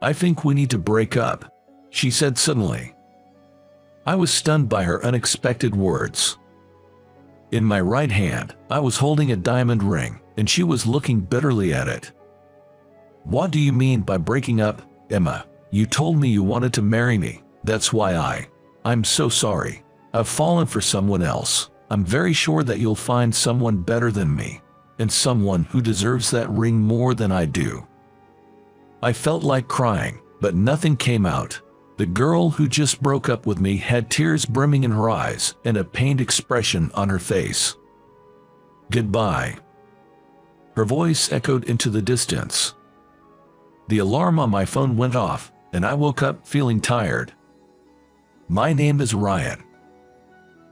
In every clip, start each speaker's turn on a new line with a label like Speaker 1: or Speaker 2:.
Speaker 1: I think we need to break up, she said suddenly. I was stunned by her unexpected words. In my right hand, I was holding a diamond ring, and she was looking bitterly at it. What do you mean by breaking up, Emma? You told me you wanted to marry me. That's why I'm so sorry. I've fallen for someone else. I'm very sure that you'll find someone better than me, and someone who deserves that ring more than I do. I felt like crying, but nothing came out. The girl who just broke up with me had tears brimming in her eyes and a pained expression on her face. Goodbye. Her voice echoed into the distance. The alarm on my phone went off, and I woke up feeling tired. My name is Ryan.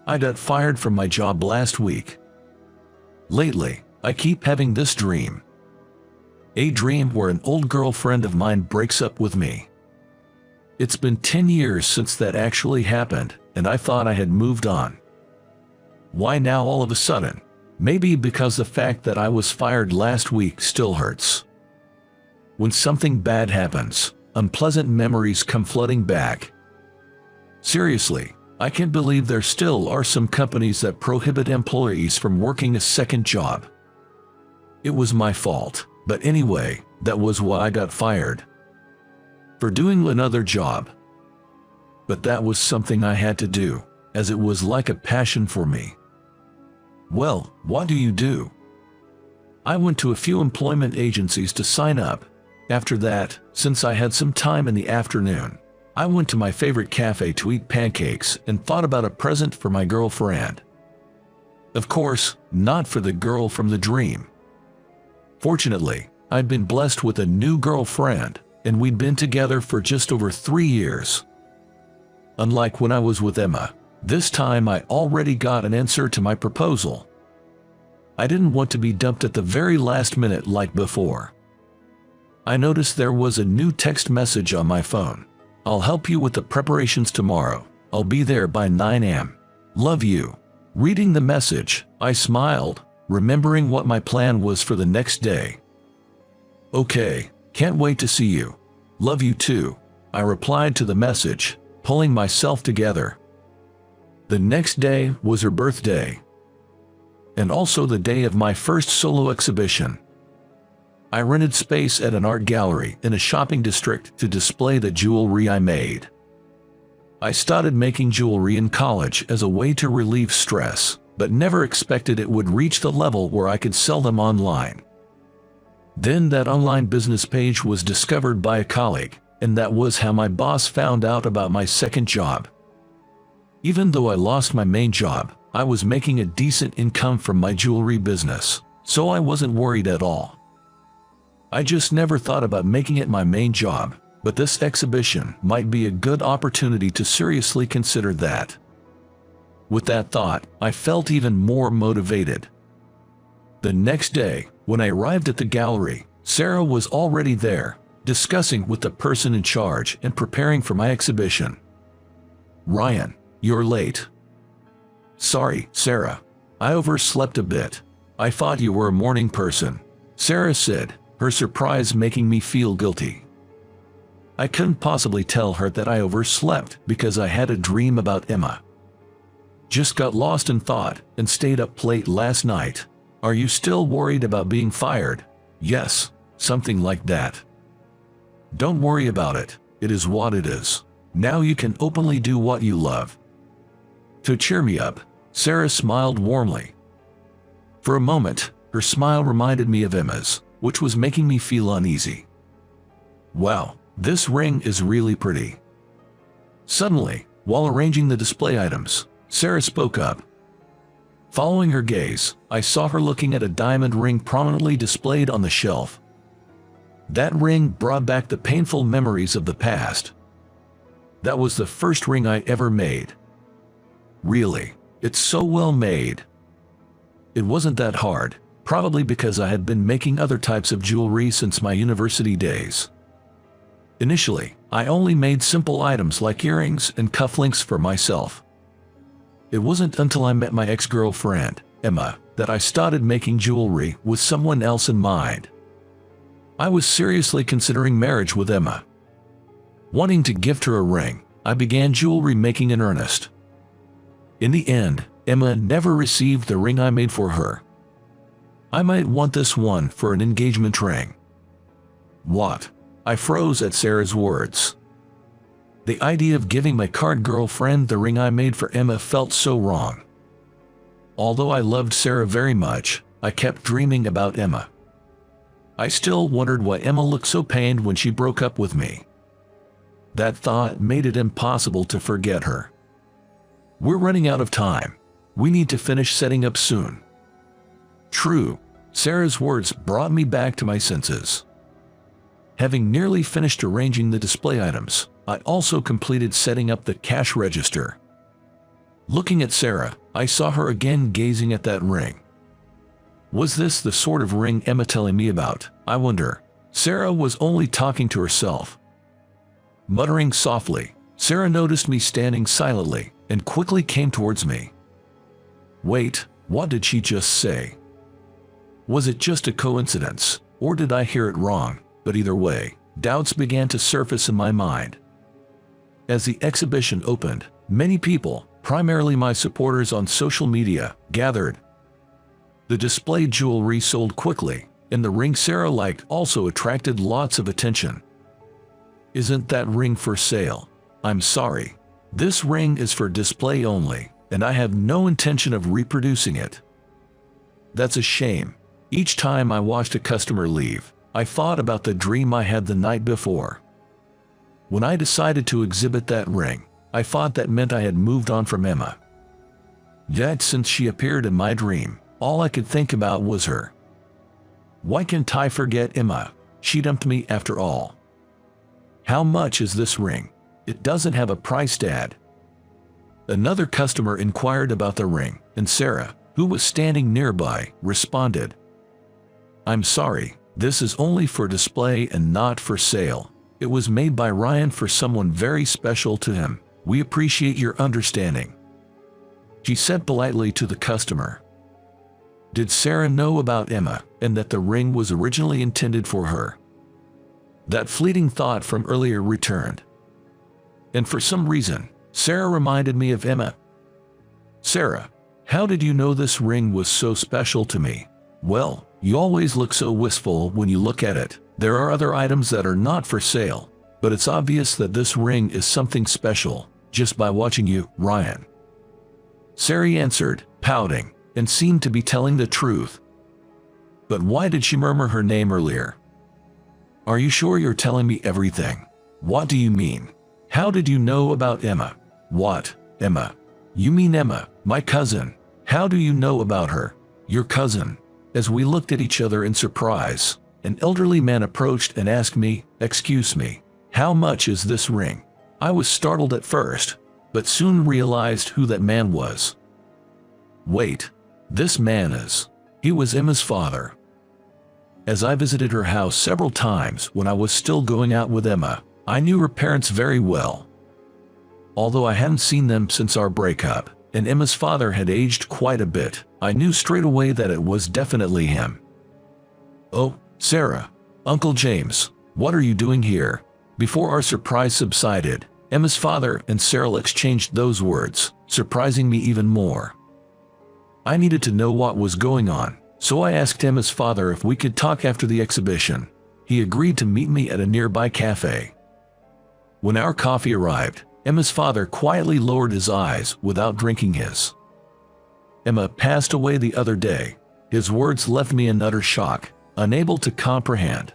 Speaker 1: I got fired from my job last week. Lately, I keep having this dream. A dream where an old girlfriend of mine breaks up with me. It's been 10 years since that actually happened, and I thought I had moved on. Why now all of a sudden? Maybe because the fact that I was fired last week still hurts. When something bad happens, unpleasant memories come flooding back. Seriously, I can't believe there still are some companies that prohibit employees from working a second job. It was my fault, but anyway, that was why I got fired. For doing another job. But that was something I had to do, as it was like a passion for me. Well, what do you do? I went to a few employment agencies to sign up. After that, since I had some time in the afternoon, I went to my favorite cafe to eat pancakes and thought about a present for my girlfriend. Of course, not for the girl from the dream. Fortunately, I'd been blessed with a new girlfriend, and we'd been together for just over 3 years. Unlike when I was with Emma, this time I already got an answer to my proposal. I didn't want to be dumped at the very last minute like before. I noticed there was a new text message on my phone. I'll help you with the preparations tomorrow. I'll be there by 9 a.m. Love you. Reading the message, I smiled, remembering what my plan was for the next day. Okay. Can't wait to see you. Love you too, I replied to the message, pulling myself together. The next day was her birthday, and also the day of my first solo exhibition. I rented space at an art gallery in a shopping district to display the jewelry I made. I started making jewelry in college as a way to relieve stress, but never expected it would reach the level where I could sell them online. Then that online business page was discovered by a colleague, and that was how my boss found out about my second job. Even though I lost my main job, I was making a decent income from my jewelry business, so I wasn't worried at all. I just never thought about making it my main job, but this exhibition might be a good opportunity to seriously consider that. With that thought, I felt even more motivated. The next day, when I arrived at the gallery, Sarah was already there, discussing with the person in charge and preparing for my exhibition. Ryan, you're late. Sorry, Sarah. I overslept a bit. I thought you were a morning person, Sarah said, her surprise making me feel guilty. I couldn't possibly tell her that I overslept because I had a dream about Emma. Just got lost in thought and stayed up late last night. Are you still worried about being fired? Yes, something like that. Don't worry about it. It is what it is. Now you can openly do what you love. To cheer me up, Sarah smiled warmly. For a moment, her smile reminded me of Emma's, which was making me feel uneasy. Wow, this ring is really pretty. Suddenly, while arranging the display items, Sarah spoke up. Following her gaze, I saw her looking at a diamond ring prominently displayed on the shelf. That ring brought back the painful memories of the past. That was the first ring I ever made. Really, it's so well made. It wasn't that hard, probably because I had been making other types of jewelry since my university days. Initially, I only made simple items like earrings and cufflinks for myself. It wasn't until I met my ex-girlfriend, Emma, that I started making jewelry with someone else in mind. I was seriously considering marriage with Emma. Wanting to gift her a ring, I began jewelry making in earnest. In the end, Emma never received the ring I made for her. I might want this one for an engagement ring. What? I froze at Sarah's words. The idea of giving my card girlfriend the ring I made for Emma felt so wrong. Although I loved Sarah very much, I kept dreaming about Emma. I still wondered why Emma looked so pained when she broke up with me. That thought made it impossible to forget her. We're running out of time. We need to finish setting up soon. True, Sarah's words brought me back to my senses. Having nearly finished arranging the display items, I also completed setting up the cash register. Looking at Sarah, I saw her again gazing at that ring. Was this the sort of ring Emma telling me about? I wonder. Sarah was only talking to herself. Muttering softly, Sarah noticed me standing silently and quickly came towards me. Wait, what did she just say? Was it just a coincidence, or did I hear it wrong? But either way, doubts began to surface in my mind. As the exhibition opened, many people, primarily my supporters on social media, gathered. The displayed jewelry sold quickly, and the ring Sarah liked also attracted lots of attention. Isn't that ring for sale? I'm sorry. This ring is for display only, and I have no intention of reproducing it. That's a shame. Each time I watched a customer leave, I thought about the dream I had the night before. When I decided to exhibit that ring, I thought that meant I had moved on from Emma. Yet since she appeared in my dream, all I could think about was her. Why can't I forget Emma? She dumped me after all. How much is this ring? It doesn't have a price tag. Another customer inquired about the ring, and Sarah, who was standing nearby, responded, I'm sorry, this is only for display and not for sale. It was made by Ryan for someone very special to him. We appreciate your understanding. She said politely to the customer. Did Sarah know about Emma and that the ring was originally intended for her? That fleeting thought from earlier returned. And for some reason, Sarah reminded me of Emma. Sarah, how did you know this ring was so special to me? Well, you always look so wistful when you look at it. There are other items that are not for sale, but it's obvious that this ring is something special, just by watching you, Ryan. Sarah answered, pouting, and seemed to be telling the truth. But why did she murmur her name earlier? Are you sure you're telling me everything? What do you mean? How did you know about Emma? What, Emma? You mean Emma, my cousin. How do you know about her? Your cousin. As we looked at each other in surprise, an elderly man approached and asked me, excuse me, how much is this ring? I was startled at first, but soon realized who that man was. Wait, this man is. He was Emma's father. As I visited her house several times when I was still going out with Emma, I knew her parents very well. Although I hadn't seen them since our breakup, and Emma's father had aged quite a bit, I knew straight away that it was definitely him. Oh, Sarah, Uncle James, what are you doing here? Before our surprise subsided, Emma's father and Sarah exchanged those words, surprising me even more. I needed to know what was going on, so I asked Emma's father if we could talk after the exhibition. He agreed to meet me at a nearby cafe. When our coffee arrived, Emma's father quietly lowered his eyes without drinking his. Emma passed away the other day. His words left me in utter shock, unable to comprehend.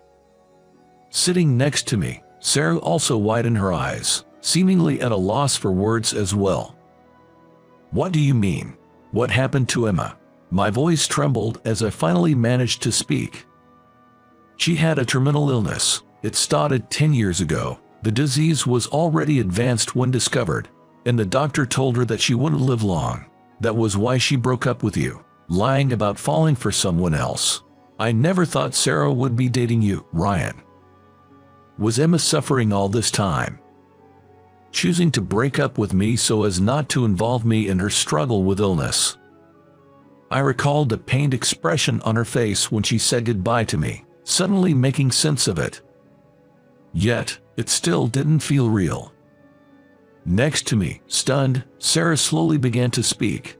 Speaker 1: Sitting next to me, Sarah also widened her eyes, seemingly at a loss for words as well. What do you mean? What happened to Emma? My voice trembled as I finally managed to speak. She had a terminal illness. It started 10 years ago. The disease was already advanced when discovered, and the doctor told her that she wouldn't live long. That was why she broke up with you, lying about falling for someone else. I never thought Sarah would be dating you, Ryan. Was Emma suffering all this time? Choosing to break up with me so as not to involve me in her struggle with illness. I recalled the pained expression on her face when she said goodbye to me, suddenly making sense of it. Yet, It still didn't feel real. Next to me, stunned, Sarah slowly began to speak.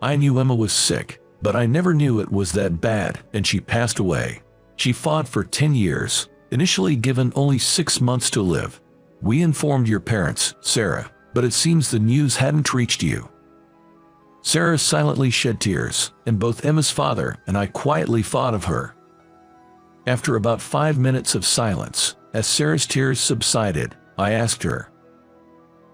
Speaker 1: I knew Emma was sick, but I never knew it was that bad, and she passed away. She fought for 10 years, initially given only 6 months to live. We informed your parents, Sarah, but it seems the news hadn't reached you. Sarah silently shed tears, and both Emma's father and I quietly thought of her. After about 5 minutes of silence, as Sarah's tears subsided, I asked her,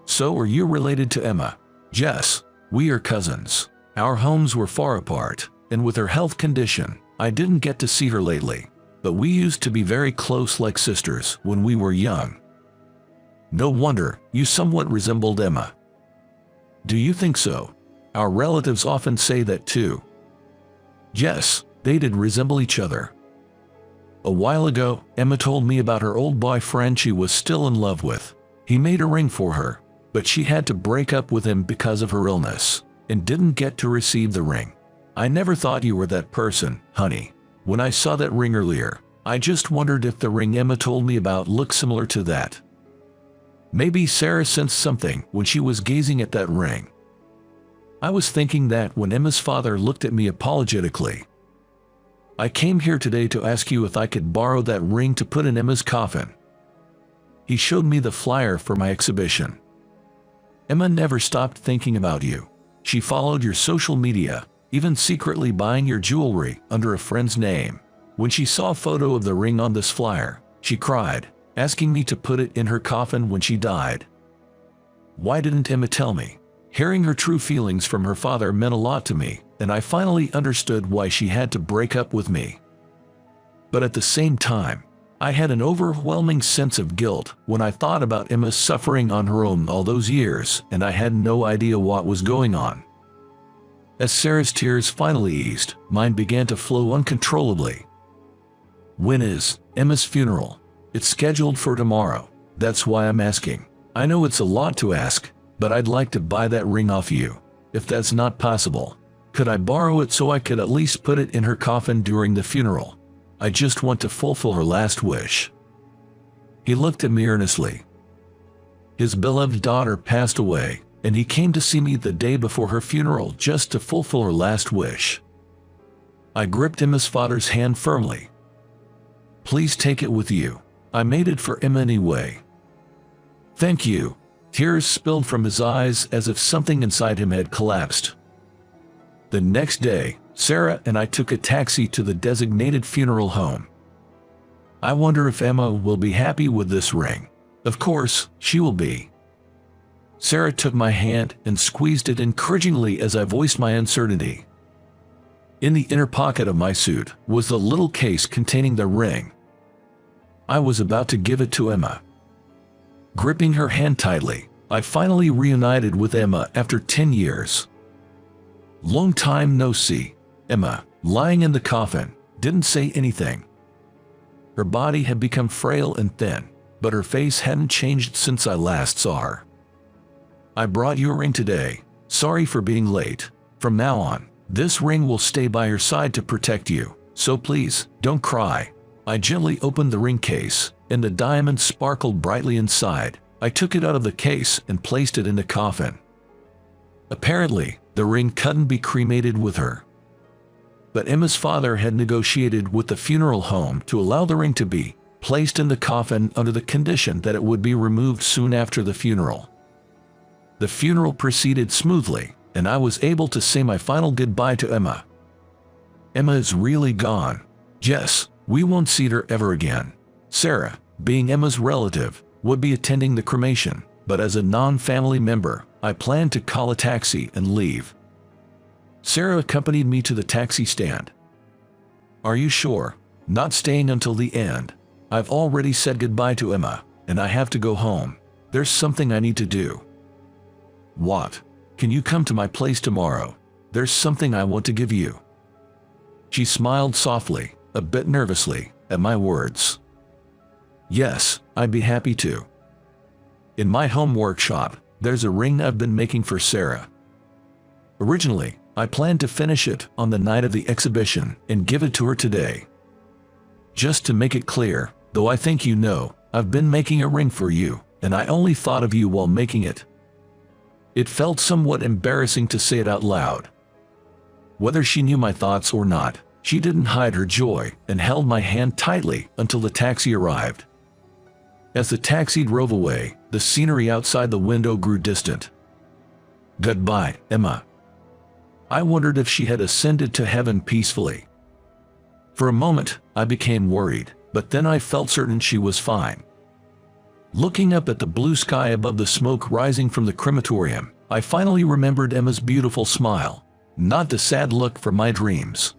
Speaker 1: "So are you related to Emma?" "Yes, we are cousins. Our homes were far apart, and with her health condition, I didn't get to see her lately, but we used to be very close like sisters when we were young." "No wonder you somewhat resembled Emma." "Do you think so? Our relatives often say that too." "Yes, they did resemble each other." A while ago, Emma told me about her old boyfriend she was still in love with. He made a ring for her, but she had to break up with him because of her illness, and didn't get to receive the ring. "I never thought you were that person, honey. When I saw that ring earlier, I just wondered if the ring Emma told me about looked similar to that." Maybe Sarah sensed something when she was gazing at that ring. I was thinking that when Emma's father looked at me apologetically. "I came here today to ask you if I could borrow that ring to put in Emma's coffin." He showed me the flyer for my exhibition. "Emma never stopped thinking about you. She followed your social media, even secretly buying your jewelry under a friend's name. When she saw a photo of the ring on this flyer, she cried, asking me to put it in her coffin when she died." Why didn't Emma tell me? Hearing her true feelings from her father meant a lot to me, and I finally understood why she had to break up with me. But at the same time, I had an overwhelming sense of guilt when I thought about Emma suffering on her own all those years, and I had no idea what was going on. As Sarah's tears finally eased, mine began to flow uncontrollably. "When is Emma's funeral?" "It's scheduled for tomorrow. That's why I'm asking. I know it's a lot to ask, but I'd like to buy that ring off you. If that's not possible, could I borrow it so I could at least put it in her coffin during the funeral? I just want to fulfill her last wish." He looked at me earnestly. His beloved daughter passed away, and he came to see me the day before her funeral just to fulfill her last wish. I gripped Emma's father's hand firmly. "Please take it with you. I made it for Emma anyway." "Thank you." Tears spilled from his eyes as if something inside him had collapsed. The next day, Sarah and I took a taxi to the designated funeral home. "I wonder if Emma will be happy with this ring." "Of course, she will be." Sarah took my hand and squeezed it encouragingly as I voiced my uncertainty. In the inner pocket of my suit was the little case containing the ring. I was about to give it to Emma. Gripping her hand tightly, I finally reunited with Emma after 10 years. Long time no see. Emma, lying in the coffin, didn't say anything. Her body had become frail and thin, but her face hadn't changed since I last saw her. "I brought you a ring today. Sorry for being late. From now on, this ring will stay by your side to protect you, so please, don't cry." I gently opened the ring case, and the diamond sparkled brightly inside. I took it out of the case and placed it in the coffin. Apparently, the ring couldn't be cremated with her. But Emma's father had negotiated with the funeral home to allow the ring to be placed in the coffin under the condition that it would be removed soon after the funeral. The funeral proceeded smoothly, and I was able to say my final goodbye to Emma. Emma is really gone. Yes, we won't see her ever again. Sarah, being Emma's relative, would be attending the cremation, but as a non-family member, I planned to call a taxi and leave. Sarah accompanied me to the taxi stand. "Are you sure? Not staying until the end? I've already said goodbye to Emma, and I have to go home. There's something I need to do." "What? Can you come to my place tomorrow? There's something I want to give you." She smiled softly, a bit nervously, at my words. "Yes, I'd be happy to. In my home workshop, there's a ring I've been making for Sarah. Originally, I planned to finish it on the night of the exhibition and give it to her today. Just to make it clear, though I think you know, I've been making a ring for you, and I only thought of you while making it." It felt somewhat embarrassing to say it out loud. Whether she knew my thoughts or not, she didn't hide her joy and held my hand tightly until the taxi arrived. As the taxi drove away, the scenery outside the window grew distant. "Goodbye, Emma." I wondered if she had ascended to heaven peacefully. For a moment, I became worried, but then I felt certain she was fine. Looking up at the blue sky above the smoke rising from the crematorium, I finally remembered Emma's beautiful smile, not the sad look from my dreams.